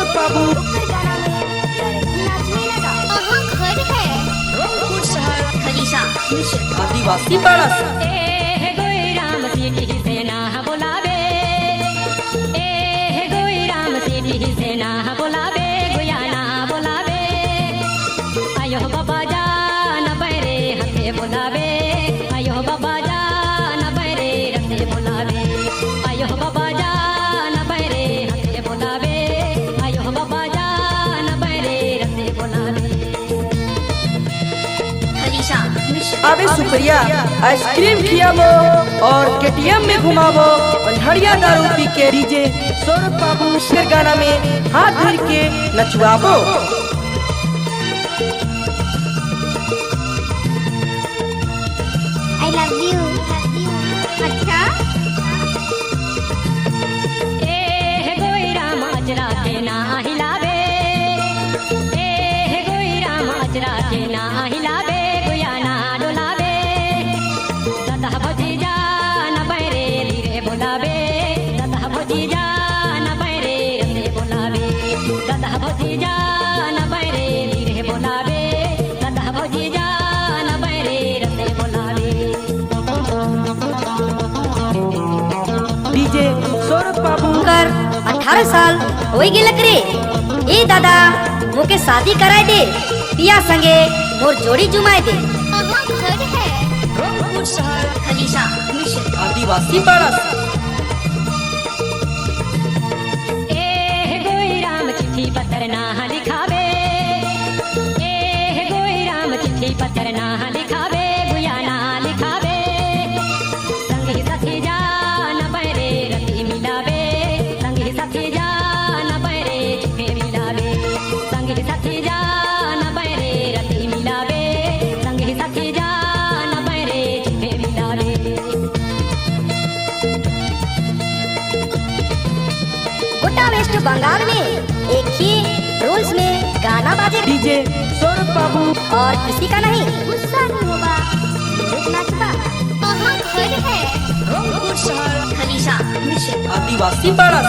सौरभ बाबू आदिवासी पाड़ा अबे शुक्रिया आइसक्रीम खियाबो और केटीएम में घुमाबो अंधड़िया दारू पी के डीजे सौरभ बाबू शेर गाना में हाथ धर के नचवाबो। I love you. अच्छा डीजे सौरभ बाबू कर 18 साल होई गेलक रे। ए दादा मोके शादी कराए दे, पिया संगे मोर जोड़ी जुमाए दे। घर है आदिवासी पाड़ा गोटा वेस्ट बंगाल में एक ही रूल्स में गाना बाजे डीजे सौरभ बाबू और किसी का नहीं। गुस्सा नहीं होगा लोग नाचता घर है आदिवासी पाड़ा